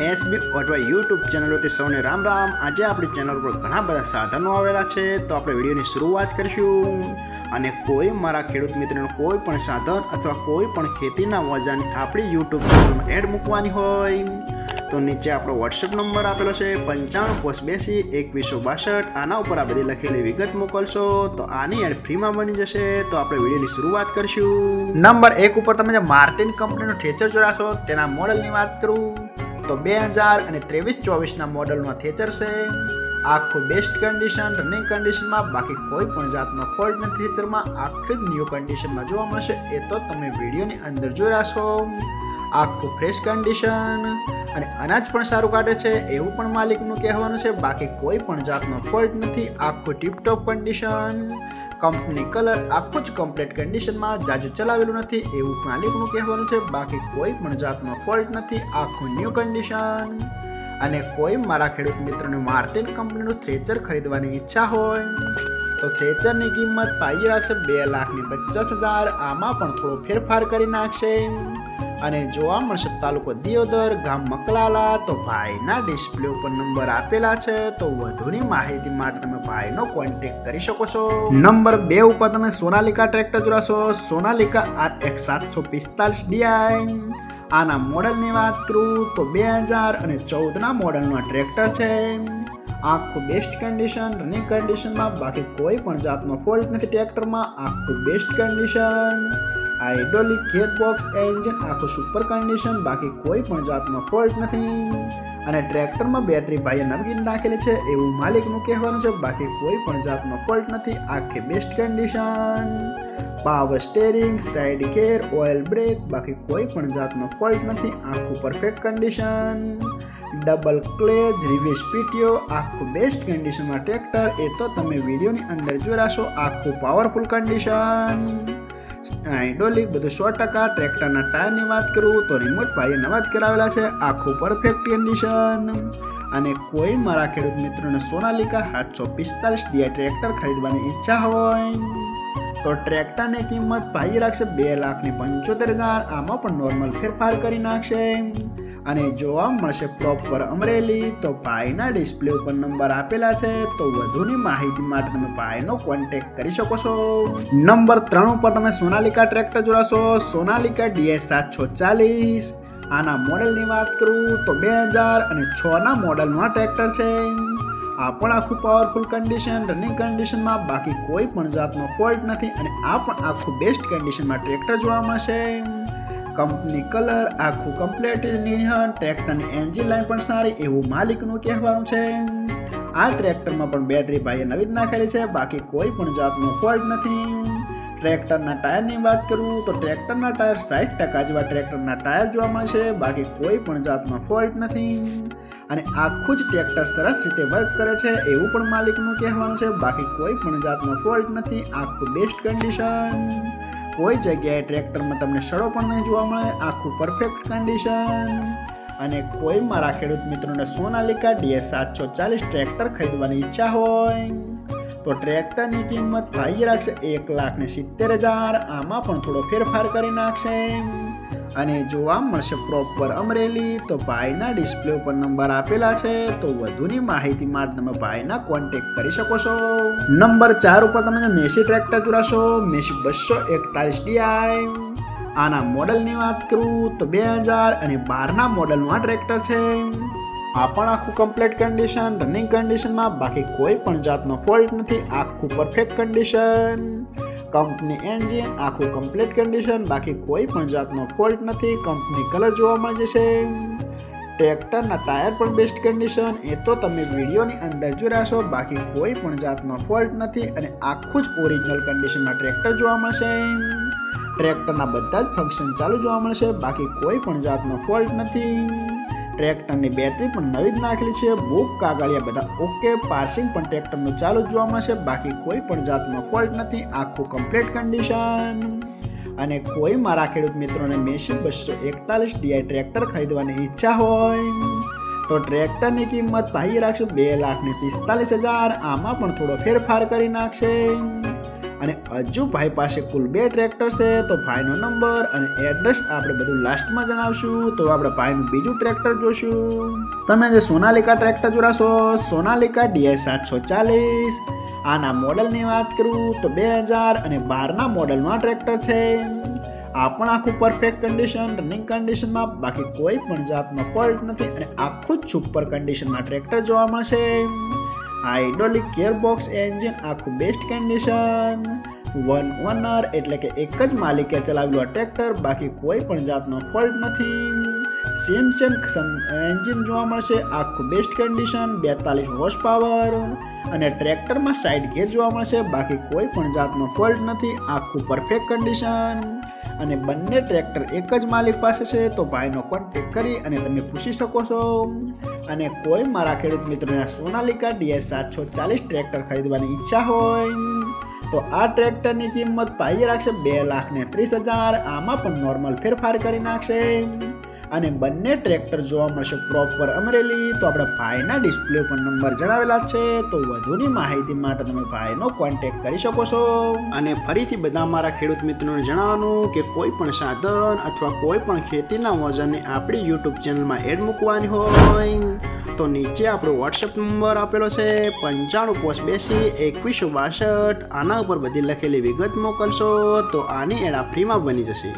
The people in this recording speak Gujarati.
એસબી અઠવા યુટ્યુબ ચેનલોથી સૌને રામ રામ। આજે આપણી ચેનલ પર ઘણા બધા સાધનો આવેલા છે, તો આપણે વિડીયોની શરૂઆત કરીશું। અને કોઈ મારા ખેડૂત મિત્રોને કોઈ પણ સાધન અથવા કોઈ પણ ખેતીના ઓજારની આપણી યુટ્યુબ ચેનલમાં એડ મૂકવાની હોય તો નીચે આપણો વોટ્સએપ નંબર આપેલો છે 95822162। આના ઉપર આ બધી લખેલી વિગત મોકલશો તો આની એડ ફ્રીમાં બની જશે। તો આપણે વિડીયોની શરૂઆત કરીશું। નંબર 1 ઉપર તમે જે માર્ટિન કંપનીનું થ્રેચર જોડાશો તેના મોડલની વાત કરું તો 2023-24ના મોડલનું થ્રેચર છે। આખું બેસ્ટ કન્ડિશન રનિંગ કન્ડિશનમાં, બાકી કોઈ પણ જાતનો ફોલ્ટ નથી થ્રેચરમાં। આખું જ ન્યૂ કન્ડિશનમાં જોવા મળશે, એ તો તમે વિડીયોની અંદર જોઈ રહેશો। આખું ફ્રેશ કન્ડિશન અને અનાજ પણ સારું કાઢે છે એવું પણ માલિકનું કહેવાનું છે, બાકી કોઈ પણ જાતનો ફોલ્ટ નથી। આખું ટીપટોપ કન્ડિશન, કંપની કલર આખું જ કમ્પ્લીટ કન્ડિશનમાં, જાજુ ચલાવેલું નથી એવું માલિકનું કહેવાનું છે, બાકી કોઈ પણ જાતનો ફોલ્ટ નથી। આખું ન્યૂ કન્ડિશન। અને કોઈ મારા ખેડૂત મિત્રોને માર્ટિન કંપનીનું થ્રેચર ખરીદવાની ઈચ્છા હોય તો થ્રેચરની કિંમત પાઈ રાખશે 2,50,000। આમાં પણ થોડો ફેરફાર કરી નાખશે અને જોવા મળશે તાલુકો દિયોદર, ગામ મકલાલા। તો ભાઈના ડિસ્પ્લે ઉપર નંબર આપેલા છે, તો વધુની માહિતી માટે તમે ભાઈનો કોન્ટેક્ટ કરી શકો છો। નંબર 2 ઉપર તમે સોનાલિકા ટ્રેક્ટર જોડાશો, સોનાલિકા RX 745 DI। આના મોડલની વાત કરું તો 2014ના મોડલનું આ ટ્રેક્ટર છે। આખું બેસ્ટ કન્ડિશન રનિંગ કન્ડિશનમાં, બાકી કોઈ પણ જાતનો ફોલ્ટ નથી ટ્રેક્ટરમાં। આખું best condition, hydraulic gearbox engine આખું સુપર કન્ડિશન, બાકી કોઈ પણ જાતનો ફોલ્ટ નથી। અને ટ્રેક્ટરમાં બેટરી ભાઈએ નવી નાખેલી છે એવું માલિકનું કહેવાનું છે, બાકી કોઈ પણ જાતનો ફોલ્ટ નથી। આખી best condition, power steering, side gear, oil brake, બાકી કોઈ પણ જાતનો ફોલ્ટ નથી। આખું perfect condition, double clutch, reverse PTO, આખું બેસ્ટ કન્ડિશનમાં ટ્રેક્ટર, એ તો તમે વિડીયોની અંદર જોઈ રહેશો। આખું પાવરફુલ કન્ડિશન, હાઇડ્રોલિક બધું 100%। ટ્રેક્ટરના ટાયરની વાત કરું તો રિમોટ ભાઈએ નવા જ કરાવેલા છે। આખું પરફેક્ટ કન્ડિશન। અને કોઈ મારા ખેડૂત મિત્રોને સોનાલિકા 745 DI ટ્રેક્ટર ખરીદવાની ઈચ્છા હોય તો ટ્રેક્ટરની કિંમત ભાઈ રાખશે 2,75,000। આમાં પણ નોર્મલ ફેરફાર કરી નાખશે અને જોવા મળશે પ્રોપર અમરેલી। તો ભાઈના ડિસ્પ્લે ઉપર નંબર આપેલા છે, તો વધુની માહિતી માટે તમે ભાઈનો કોન્ટેક્ટ કરી શકો છો। નંબર 3 ઉપર તમે સોનાલિકા ટ્રેક્ટર જોડાશો, સોનાલિકા DI 740। આના મોડલની વાત કરું તો 2006ના મોડલનું ટ્રેક્ટર છે। આ પણ આખું પાવરફુલ કન્ડિશન રનિંગ કન્ડિશનમાં, બાકી કોઈ પણ જાતનો ફોલ્ટ નથી। અને આ પણ આખું બેસ્ટ કન્ડિશનમાં ટ્રેક્ટર જોવા મળશે। કંપની કલર આખું કમ્પ્લીટ નિહન, ટ્રેક્ટરની એન્જિન લાઇન પણ સારી એવું માલિકનું કહેવાનું છે। આ ટ્રેક્ટરમાં પણ બેટરી ભાઈએ નવી જ નાખેલી છે, બાકી કોઈ પણ જાતનો ફોલ્ટ નથી। ટ્રેક્ટરના ટાયરની વાત કરું તો ટ્રેક્ટરના ટાયર 60% જેવા ટ્રેક્ટરના ટાયર જોવા મળશે, બાકી કોઈ પણ જાતનો ફોલ્ટ નથી। અને આખું જ ટ્રેક્ટર સરસ રીતે વર્ક કરે છે એવું પણ માલિકનું કહેવાનું છે, બાકી કોઈ પણ જાતનો ફોલ્ટ નથી। આખું બેસ્ટ કન્ડિશન, કોઈ જગ્યાએ ટ્રેક્ટરમાં તમને સડો પણ નહીં જોવા મળે। આખું પરફેક્ટ કન્ડિશન। અને કોઈ મારા ખેડૂત મિત્રોને સોનાલિકા DI 740 ટ્રેક્ટર ખરીદવાની ઈચ્છા હોય તો ટ્રેક્ટરની કિંમત ભાઈ રાખશે 1,70,000। આમાં પણ થોડો ફેરફાર કરી નાખશે અને જોવા મળશે પ્રોપર અમરેલી। તો ભાઈના ડિસ્પ્લે ઉપર નંબર આપેલા છે, તો વધુની માહિતી માટે તમે ભાઈના કોન્ટેક્ટ કરી શકો છો। નંબર 4 ઉપર તમે મેસી ટ્રેક્ટર જોડાશો, મેસી 241 DI। આના મોડલની વાત કરું તો 2012ના મોડલનું આ ટ્રેક્ટર છે। આ પણ આખું કમ્પ્લીટ કન્ડિશન રનિંગ કન્ડિશનમાં, બાકી કોઈ પણ જાતનો ફોલ્ટ નથી। આખું પરફેક્ટ કન્ડિશન, કંપની એન્જિન આખું કમ્પ્લીટ કન્ડિશન, બાકી કોઈ પણ જાતનો ફોલ્ટ નથી। કંપની કલર જોવા મળી જશે। ટ્રેક્ટરના ટાયર પણ બેસ્ટ કન્ડિશન, એ તો તમે વિડીયોની અંદર જોઈ રહેશો, બાકી કોઈ પણ જાતનો ફોલ્ટ નથી। અને આખું જ ઓરિજિનલ કન્ડિશનમાં ટ્રેક્ટર જોવા મળશે। ટ્રેક્ટરના બધા જ ફંક્શન ચાલુ જોવા મળશે, બાકી કોઈ પણ જાતનો ફોલ્ટ નથી। ટ્રેક્ટરની બેટરી પણ નવી જ નાખેલી છે, બુક કાગળિયા બધા ઓકે, પાર્સિંગ પણ ટ્રેક્ટરનું ચાલુ જ જોવા મળશે, બાકી કોઈ પણ જાતનો ફોલ્ટ નથી। આખું કમ્પ્લીટ કન્ડિશન। અને કોઈ મારા ખેડૂત મિત્રોને મેસી 241 DI ટ્રેક્ટર ખરીદવાની ઈચ્છા હોય તો ટ્રેક્ટરની કિંમત ભાઈ રાખશે 2,45,000। આમાં પણ થોડો ફેરફાર કરી નાખશે અને હજુ ભાઈ પાસે કુલ 2 ટ્રેક્ટર છે, તો ભાઈનો નંબર અને એડ્રેસ આપણે બધું લાસ્ટમાં જણાવશું. તો આપણે ભાઈનું બીજું ટ્રેક્ટર જોશું. તમે જે સોનાલિકા ટ્રેક્ટર જોડાશો, સોનાલિકા DI 740. આના મોડલની વાત કરું તો 2012ના મોડલનું આ ટ્રેક્ટર છે. આ પણ આખું પરફેક્ટ કન્ડિશન, રનિંગ કન્ડિશનમાં, બાકી કોઈ પણ જાતનો ફોલ્ટ નથી અને આખું જ સુપર કન્ડિશનમાં ટ્રેક્ટર જોવા મળશે. હાઇડ્રોલિક ગિયરબોક્સ એન્જિન આખું બેસ્ટ કન્ડિશન, વન ઓનર એટલે કે એક જ માલિકે ચલાવેલું આ ટ્રેક્ટર, બાકી કોઈ પણ જાતનો ફોલ્ટ નથી. સિમસન એન્જિન જોવા મળશે, આખું બેસ્ટ કન્ડિશન, 42 હોર્સ પાવર અને ટ્રેક્ટરમાં સાઇડ ગિયર જોવા મળશે, બાકી કોઈ પણ જાતનો ફોલ્ટ નથી, આખું પરફેક્ટ કન્ડિશન. અને બંને ટ્રેક્ટર એક જ માલિક પાસે છે, તો ભાઈનો કોન્ટેક્ટ કરી અને તમે પૂછી શકો છો. અને કોઈ મારા ખેડૂત મિત્રોને સોનાલિકા DI 740 ટ્રેક્ટર ખરીદવાની ઈચ્છા હોય તો આ ટ્રેક્ટરની કિંમત ભાઈએ રાખશે 2,30,000. આમાં પણ નોર્મલ ફેરફાર કરી નાખશે. અને બંને ટ્રેક્ટર જોવા મળશે પ્રોપર અમરેલી. તો આપણા ભાઈના ડિસ્પ્લે પર નંબર જણાવેલા છે, તો વધુની માહિતી માટે તમે ભાઈનો કોન્ટેક્ટ કરી શકો છો. અને ફરીથી બધા મારા ખેડૂત મિત્રોને જણાવવાનું કે કોઈ પણ સાધન અથવા કોઈ પણ ખેતીના ઓજારને આપણી યુટ્યુબ ચેનલમાં એડ મૂકવાની હોય તો નીચે આપણો વોટ્સએપ નંબર આપેલો છે 9582 2162. આના ઉપર બધી લખેલી વિગત મોકલશો તો આની એડ ફ્રીમાં બની જશે.